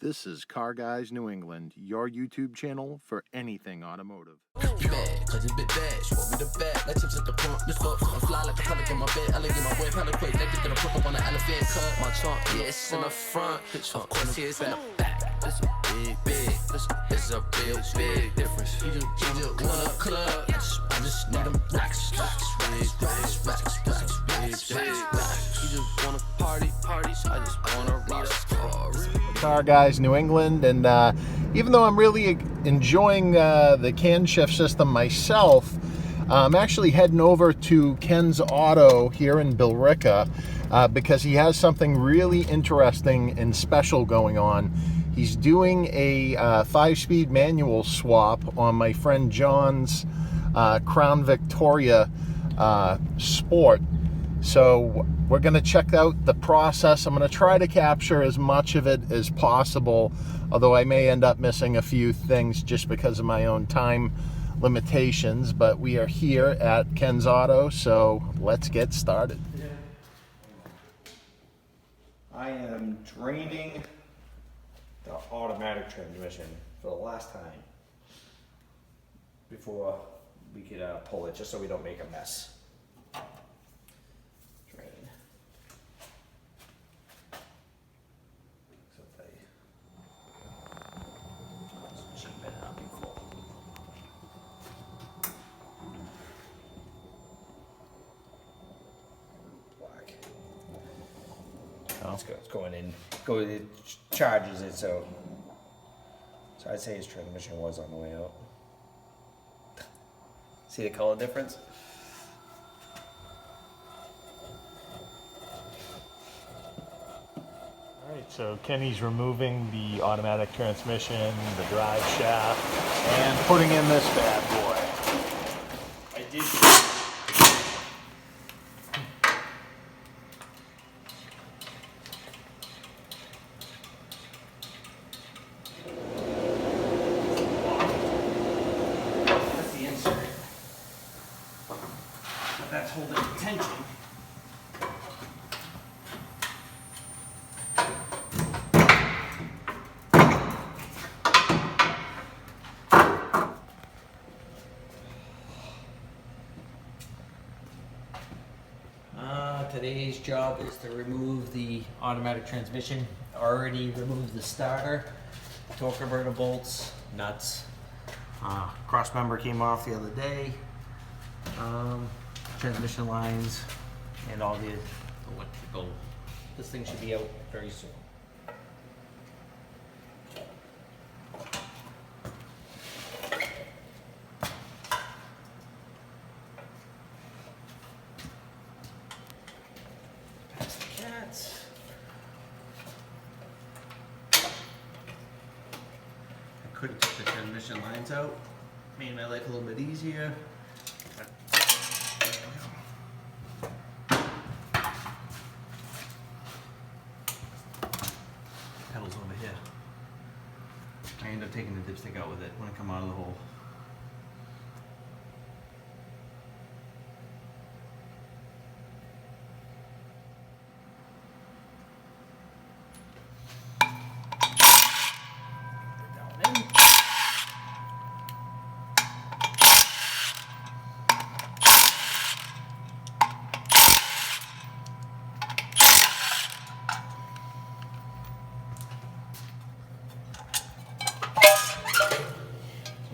This is Car Guys New England, your YouTube channel for anything automotive. Bad, cause it's bit bad. She want me to bad. Like chips at the front. Let's go. I'm fly like a pelican in my bed. I like in my way, hella quick. They think that I put up on the elephant cut. My trunk, yeah, it's in the front. Of course, it's at back. It's a big. It's a real big difference. You just want a club. I just need them racks. You just want a party. So I just want to rock. Car Guys New England, and even though I'm really enjoying the Ken shift system myself, I'm actually heading over to Ken's Auto here in Billerica because he has something really interesting and special going on. He's doing a 5-speed manual swap on my friend John's Crown Victoria Sport. So we're going to check out the process. I'm going to try to capture as much of it as possible, although I may end up missing a few things just because of my own time limitations. But we are here at Ken's Auto, so let's get started. I am draining the automatic transmission for the last time before we could pull it, just so we don't make a mess. Drain. Except I cheap it out before. Black. It's good. It's going in. It charges it, so I'd say his transmission was on the way out. See the color difference? All right, so Kenny's removing the automatic transmission, the drive shaft, and putting in this bad boy. I did. That's the insert. But that's holding the tension. Today's job is to remove the automatic transmission. Already removed the starter, torque converter bolts, nuts. Cross member came off the other day. Transmission lines and all the electrical. This thing should be out very soon. Past the cats. I could take the transmission lines out. Made my life a little bit easier. Pedals over here. I end up taking the dipstick out with it when I come out of the hole. Put that one in.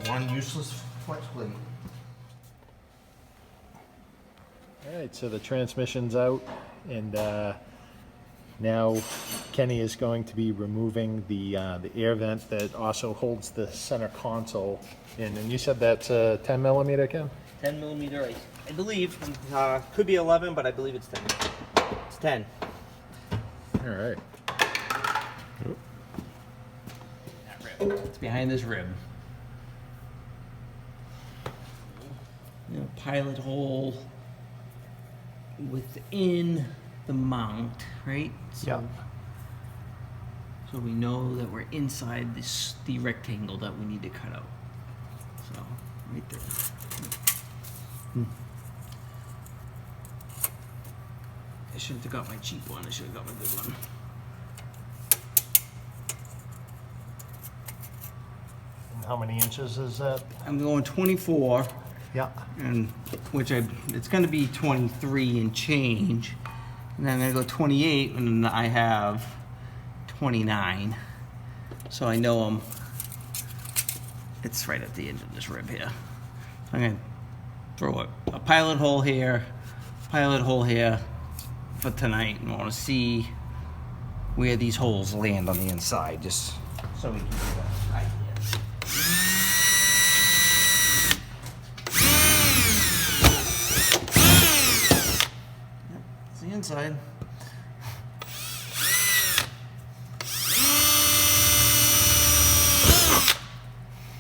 One useless flex plate. All right, so the transmission's out, and now Kenny is going to be removing the air vent that also holds the center console in. And you said that's a 10 millimeter, Ken? 10 millimeter, I believe. Could be 11, but I believe it's 10. It's 10. All right. That rib. It's behind this rib. Pilot hole within the mount, right? Yeah. So we know that we're inside the rectangle that we need to cut out. So right there. I shouldn't have got my cheap one. I should have got my good one. How many inches is that? I'm going 24, Yeah. and it's going to be 23 and change, and then I'm going to go 28, and I have 29. So I know it's right at the end of this rib here. I'm going to throw a pilot hole here for tonight, and I want to see where these holes land on the inside, just so we can get an idea. It's the inside.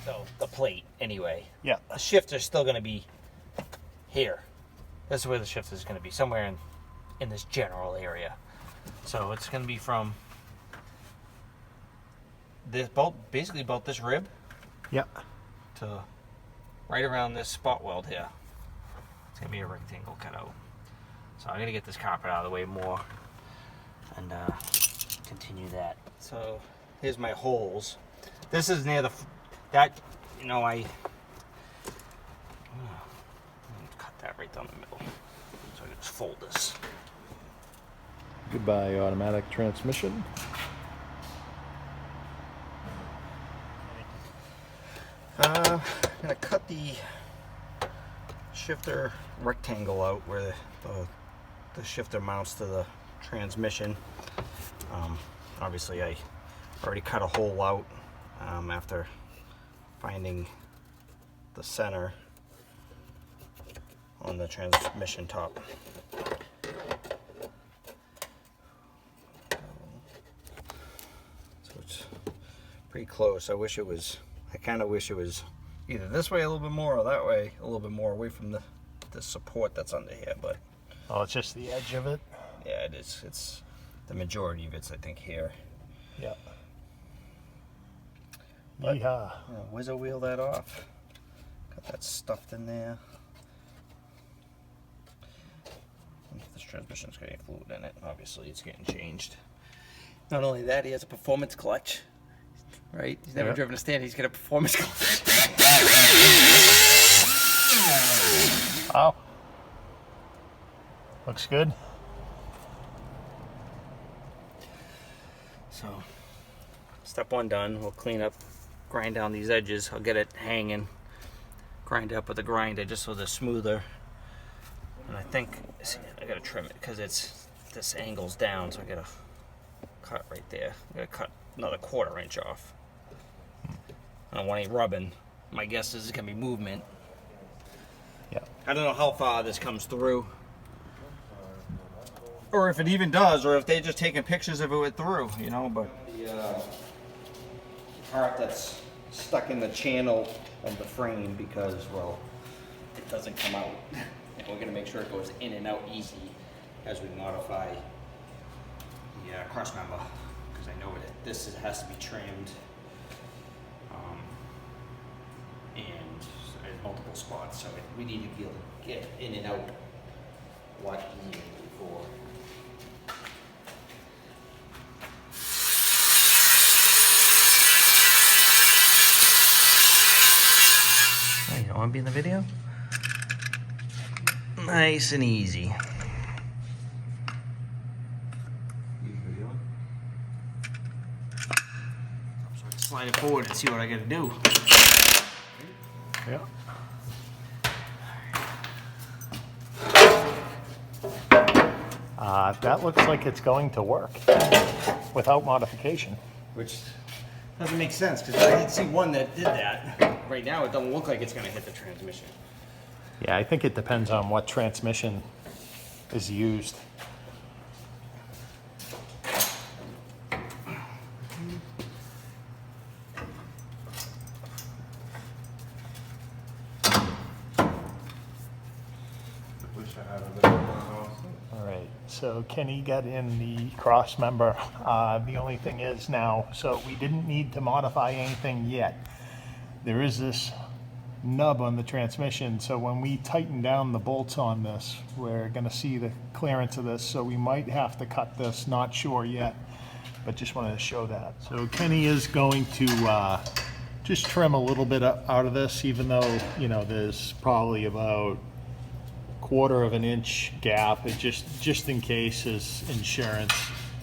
So the plate, anyway. Yeah. The shifter's still going to be here. That's where the shifter's going to be, somewhere in this general area. So it's going to be from this bolt, basically about this rib, Yeah. to right around this spot weld here. It's going to be a rectangle cutout. So I'm going to get this carpet out of the way more and continue that. So here's my holes. This is near I cut that right down the middle. So I can just fold this. Goodbye, automatic transmission. I'm gonna cut the shifter rectangle out where the shifter mounts to the transmission. Obviously I already cut a hole out after finding the center on the transmission top. So it's pretty close. I kind of wish it was either this way a little bit more or that way a little bit more away from the support that's under here, but Oh, it's just the edge of it? yeah, it is. It's the majority of it's, I think, here. Yeah. But, Yeehaw. Whizzer wheel that off. Got that stuffed in there. This transmission's got any fluid in it. Obviously, it's getting changed. Not only that, he has a performance clutch. Right? He's never driven a stand. He's got a performance clutch. Wow. Looks good. So, step one done. We'll clean up, grind down these edges. I'll get it hanging, grind up with a grinder just so they're smoother. And I think, see, I gotta trim it because this angle's down, so I gotta cut right there. I gotta cut another 1/4 inch off. I don't want any rubbing. My guess is it's gonna be movement. Yeah. I don't know how far this comes through, or if it even does, or if they're just taking pictures of it with through, you know. But the part that's stuck in the channel of the frame, because, well, it doesn't come out. And we're gonna make sure it goes in and out easy as we modify the cross member, because I know this has to be trimmed and at multiple spots, so we need to be able to get in and out a lot easier than before. Oh, you don't want to be in the video? Nice and easy. So I can slide it forward and see what I gotta do. Yeah. That looks like it's going to work without modification. Which doesn't make sense, because I did see one that did that. Right now, it doesn't look like it's gonna hit the transmission. Yeah, I think it depends on what transmission is used. All right, so Kenny got in the cross member. The only thing is now, so we didn't need to modify anything yet. There is this nub on the transmission, so when we tighten down the bolts on this, we're going to see the clearance of this, so we might have to cut this, not sure yet, but just wanted to show that. So Kenny is going to just trim a little bit out of this, even though, you know, there's probably about 1/4 of an inch gap. It just in case his insurance,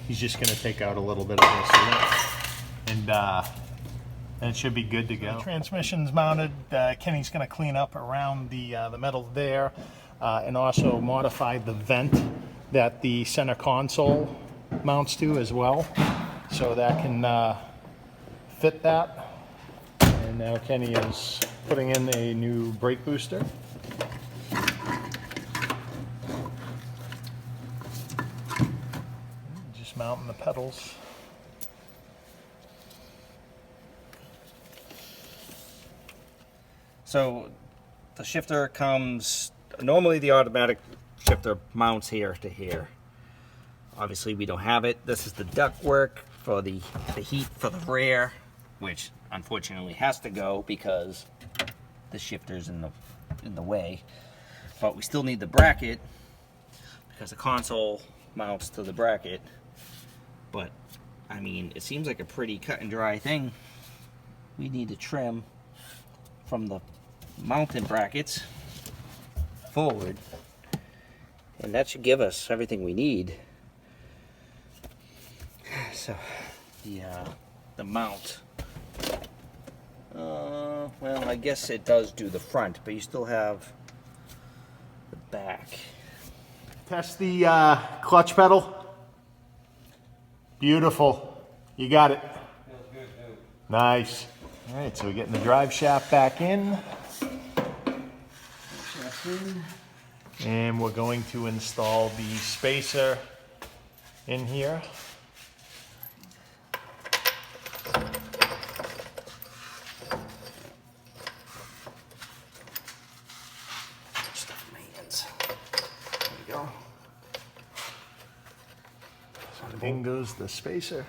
he's just going to take out a little bit of this and it should be good to go. The transmission's mounted. Kenny's going to clean up around the metal there, and also modify the vent that the center console mounts to as well, so that can fit that. And now Kenny is putting in a new brake booster. Just mounting the pedals. So the shifter comes, normally the automatic shifter mounts here to here. Obviously we don't have it. This is the duct work for the heat for the rear, which unfortunately has to go because the shifter's in the way. But we still need the bracket because the console mounts to the bracket. But I mean, it seems like a pretty cut and dry thing. We need to trim from the mounting brackets forward, and that should give us everything we need. So the mount, well, I guess it does do the front, but you still have the back. Test the clutch pedal. Beautiful. You got it. Feels good too. Nice. All right, so we're getting the drive shaft back in. And we're going to install the spacer in here. Stuff in my hands. There we go. So in goes the spacer.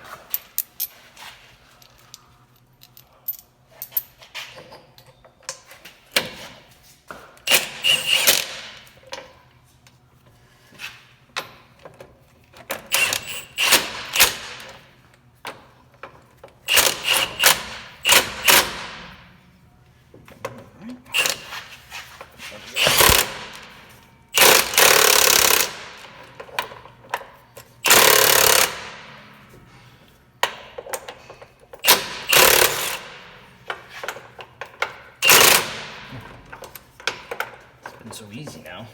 It's so easy now.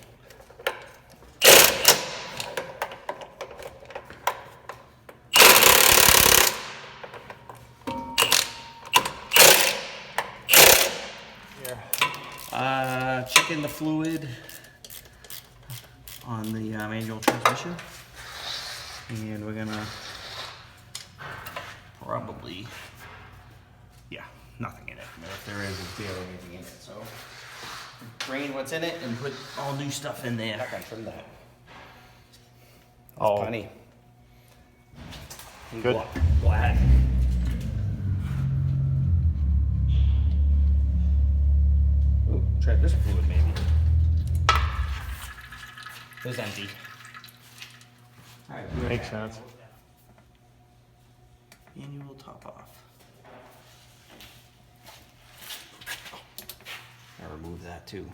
Here. Checking the fluid on the manual transmission, and we're gonna probably, yeah, nothing in it. But if there is, it's barely anything in it. So drain what's in it and put all new stuff in there. I can trim that. Oh, Plenty. good. Black. Ooh, try this fluid maybe. It was empty. All right, Makes sense. Annual top off. I remove that too.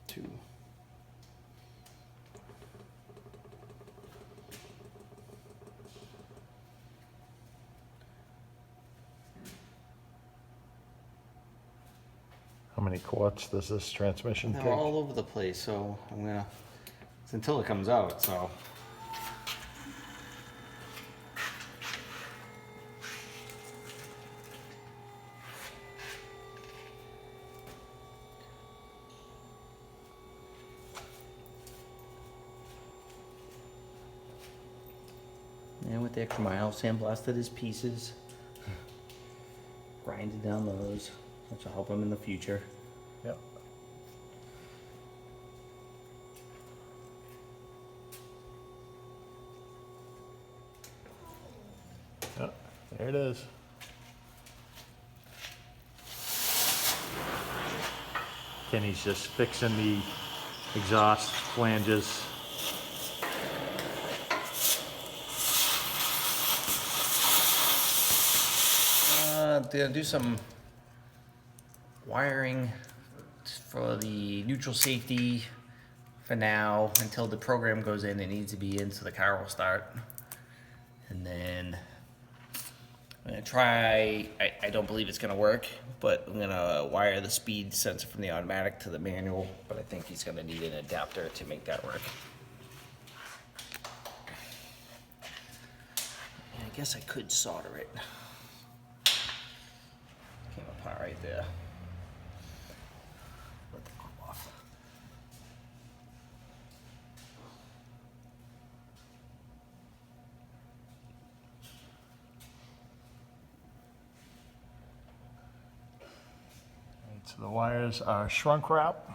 Two. How many quarts does this transmission They're take? all over the place, so I'm gonna, it's until it comes out, so. And with the extra mile, sandblasted his pieces, grinded down those, which will help him in the future. Yep. Yep, there it is. Kenny's just fixing the exhaust flanges. to do some wiring for the neutral safety for now until the program goes in. It needs to be in so the car will start. And then I'm gonna try, I don't believe it's gonna work, but I'm gonna wire the speed sensor from the automatic to the manual, but I think he's gonna need an adapter to make that work. And I guess I could solder it. Came apart right there. Let that come off. So the wires are shrunk wrap.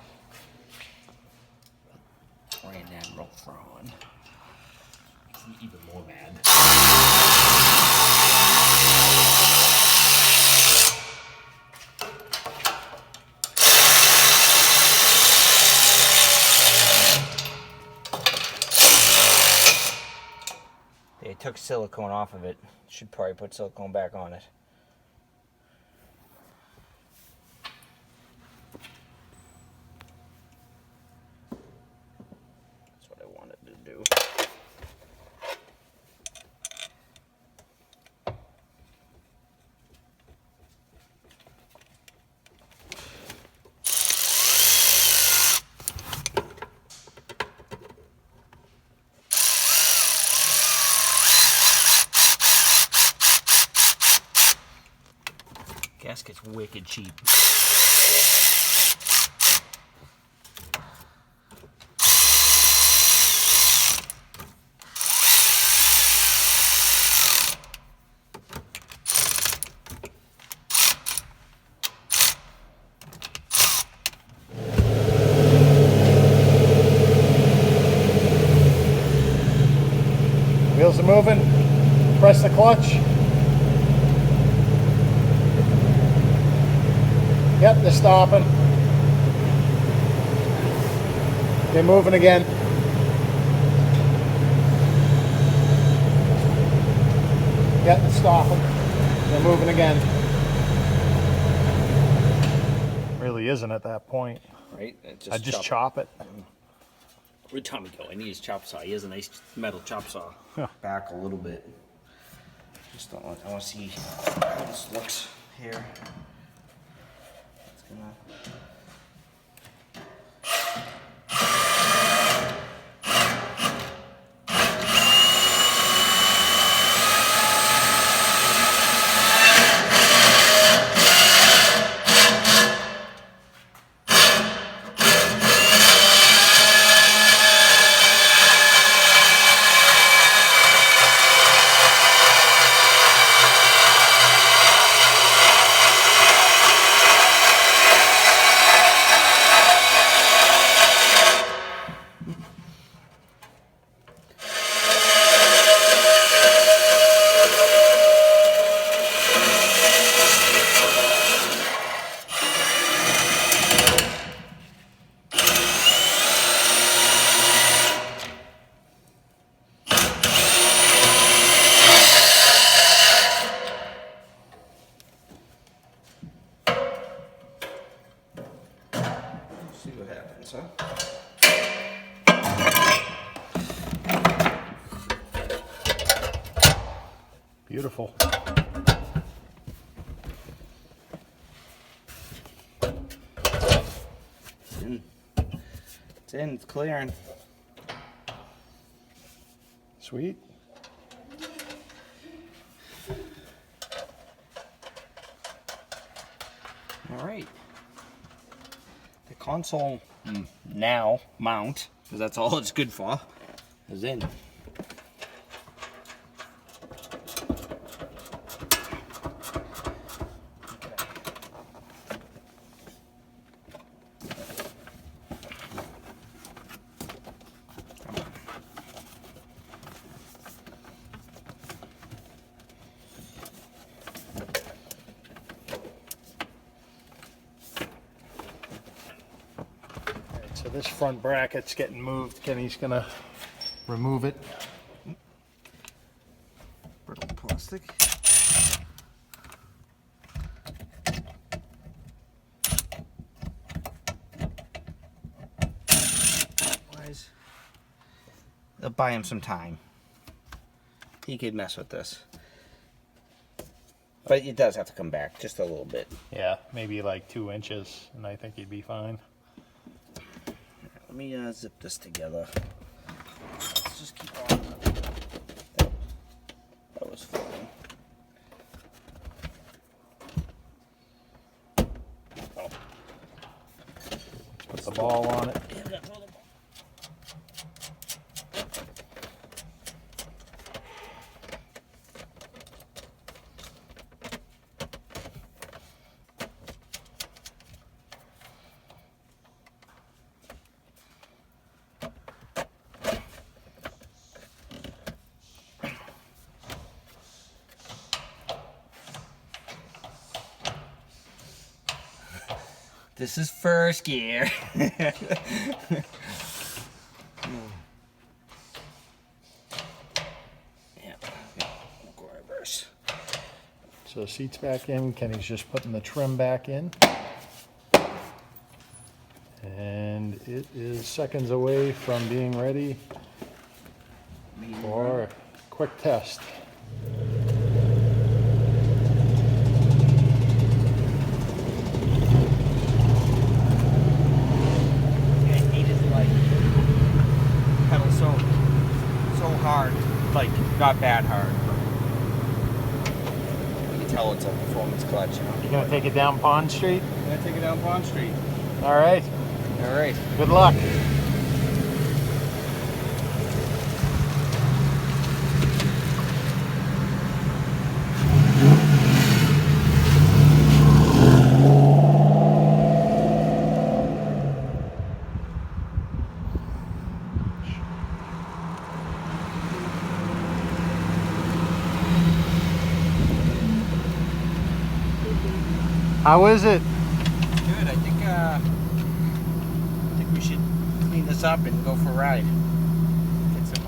Grand Admiral Thrawn. He's even more mad. They took silicone off of it. Should probably put silicone back on it. That's what I wanted to do. Gasket's wicked cheap. Wheels are moving. Press the clutch. Yep, they're stopping. They're moving again. Yep, they're stopping. They're moving again. Really isn't at that point. Right? I just chop it. Where'd Tommy go? I need his chop saw. He has a nice metal chop saw. Huh. Back a little bit. Just don't want, I want to see how this looks here. It's gonna... See what happens, huh? Beautiful. It's in. It's in. It's clearing. Sweet. All right. The console now mount, because that's all it's good for, is in. So this front bracket's getting moved. Kenny's gonna remove it. Brittle plastic. It'll buy him some time. He could mess with this. But it does have to come back just a little bit. Yeah, maybe like 2 inches, and I think he'd be fine. Let me zip this together. Let's just keep on. That was fun. Oh. Put the ball on it. This is first gear. Yeah, go reverse. So the seat's back in. Kenny's just putting the trim back in. And it is seconds away from being ready for a quick test. Hard, like not bad hard. You can tell it's a performance clutch, you know. You gonna take it down Pond Street? I'm gonna take it down Pond Street. All right. All right. Good luck. How is it? Good. I think we should clean this up and go for a ride. Get some.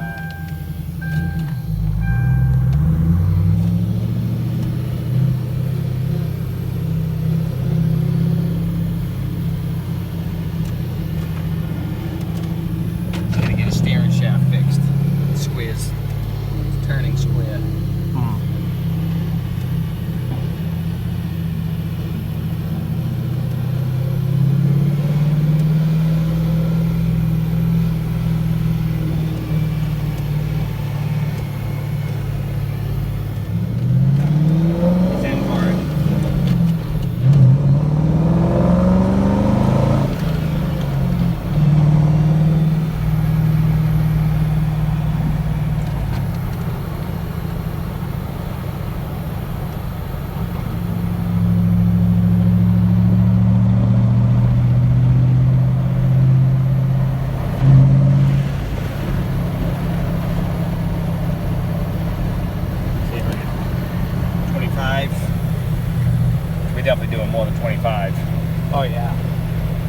Gotta get a steering shaft fixed. Squares. It's turning square. We're definitely doing more than 25. Oh yeah.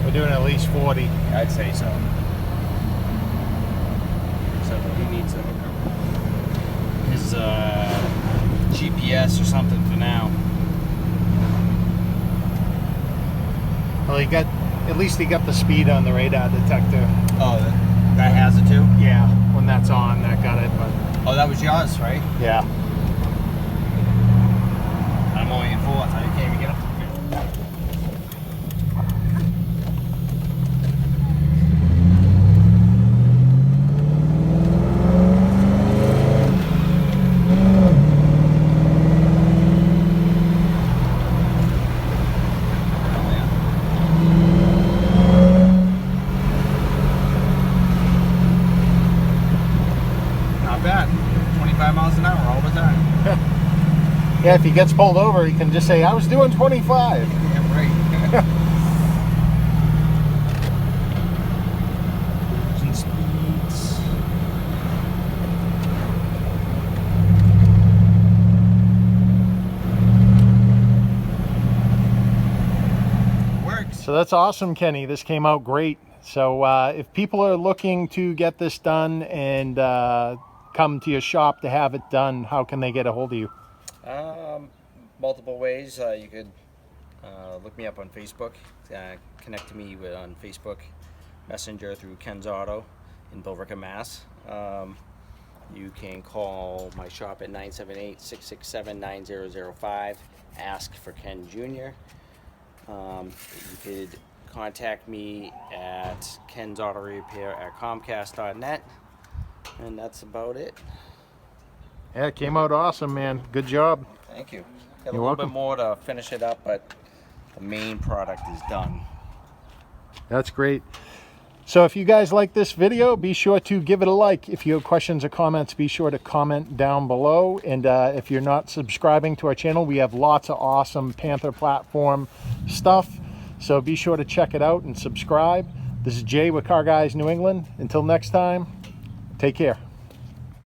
We're doing at least 40. I'd say so. So he needs his GPS or something for now. Well, at least he got the speed on the radar detector. Oh, that has it too? Yeah, when that's on, that got it. But oh, that was yours, right? yeah. I'm only in fourth. I can't even get up to the fifth. Not bad. 25 miles an hour all the time. Yeah, if he gets pulled over, he can just say, I was doing 25. Yeah, right. Cruising speeds. Works. So that's awesome, Kenny. This came out great. So if people are looking to get this done and come to your shop to have it done, how can they get a hold of you? Multiple ways. You could look me up on Facebook. Connect to me on Facebook Messenger through Ken's Auto in Billerica, Mass. You can call my shop at 978-667-9005. Ask for Ken Jr. You could contact me at kensautorepair@comcast.net. And that's about it. Yeah, it came out awesome, man. Good job. Thank you. Got a You're little welcome. bit more to finish it up, but the main product is done. That's great. So if you guys like this video, be sure to give it a like. If you have questions or comments, be sure to comment down below. And if you're not subscribing to our channel, we have lots of awesome Panther platform stuff. So be sure to check it out and subscribe. This is Jay with Car Guys New England. Until next time, take care.